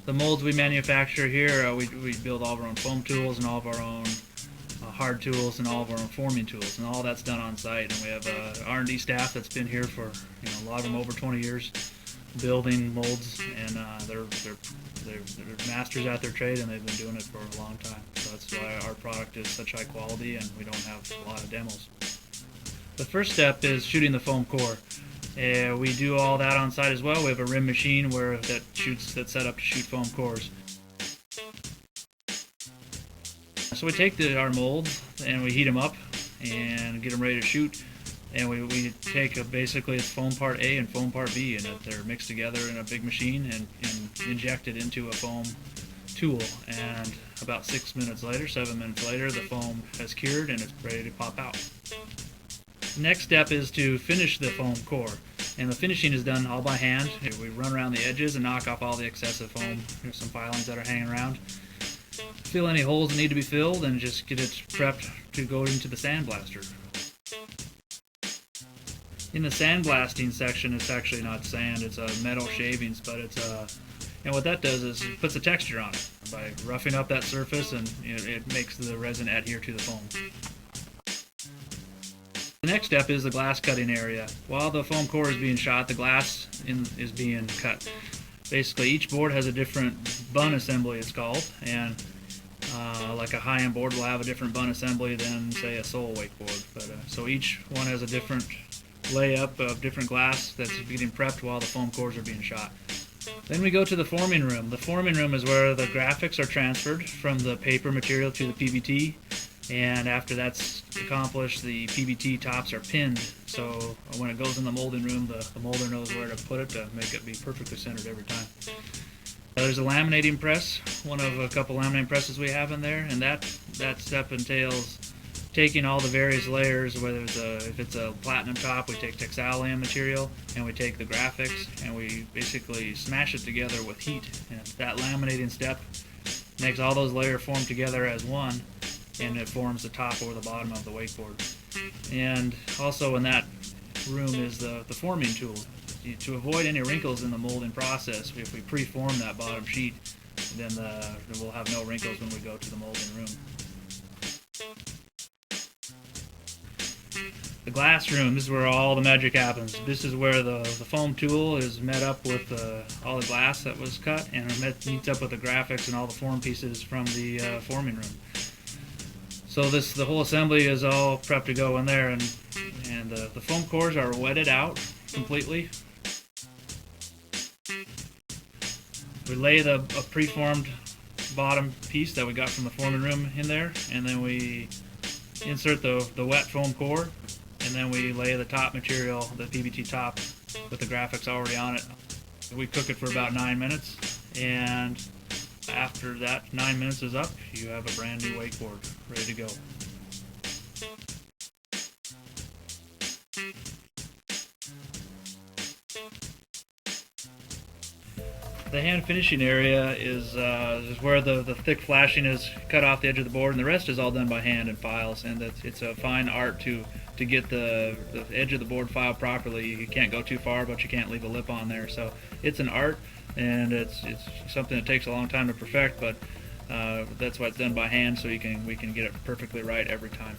The molds we manufacture here, we build all of our own foam tools and all of our own hard tools and all of our own forming tools, and all that's done on site. And we have R&D staff that's been here for a lot of them over 20 years, building molds, and they're masters at their trade, and they've been doing it for a long time. So that's why our product is such high quality, and we don't have a lot of demos. The first step is shooting the foam core. We do all that on site as well. We have a rim machine that's set up to shoot foam cores. So we take our molds and we heat them up and get them ready to shoot. And we take basically it's foam part A and foam part B, and they're mixed together in a big machine and injected into a foam tool. And about 7 minutes later, the foam has cured and it's ready to pop out. The next step is to finish the foam core, and the finishing is done all by hand. We run around the edges and knock off all the excessive foam. There's some filings that are hanging around. Fill any holes that need to be filled, and just get it prepped to go into the sandblaster. In the sandblasting section, it's actually not sand; it's metal shavings, but and what that does is it puts a texture on it by roughing up that surface, and it makes the resin adhere to the foam. The next step is the glass cutting area. While the foam core is being shot, the glass is being cut. Basically, each board has a different bun assembly, it's called, and like a high-end board will have a different bun assembly than, say, a sole wakeboard. But so each one has a different layup of different glass that's getting prepped while the foam cores are being shot. Then we go to the forming room. The forming room is where the graphics are transferred from the paper material to the PBT, and after that's accomplished, the PBT tops are pinned. So when it goes in the molding room, the molder knows where to put it to make it be perfectly centered every time. There's a laminating press, one of a couple laminating presses we have in there, and that step entails taking all the various layers, whether if it's a platinum top, we take Texalium material, and we take the graphics, and we basically smash it together with heat. And that laminating step makes all those layers form together as one, and it forms the top or the bottom of the wakeboard. And also in that room is the forming tool. To avoid any wrinkles in the molding process, if we pre-form that bottom sheet, then we'll have no wrinkles when we go to the molding room. The glass room, this is where all the magic happens. This is where the foam tool is met up with all the glass that was cut, and it meets up with the graphics and all the form pieces from the forming room. So the whole assembly is all prepped to go in there, and the foam cores are wetted out completely. We lay a preformed bottom piece that we got from the forming room in there, and then we insert the wet foam core, and then we lay the top material, the PBT top, with the graphics already on it. We cook it for about 9 minutes, and after that 9 minutes is up, you have a brand new wakeboard ready to go. The hand finishing area is where the thick flashing is cut off the edge of the board, and the rest is all done by hand and files. And it's a fine art to get the edge of the board filed properly. You can't go too far, but you can't leave a lip on there. So it's an art, and it's something that takes a long time to perfect. But that's why it's done by hand, so we can get it perfectly right every time.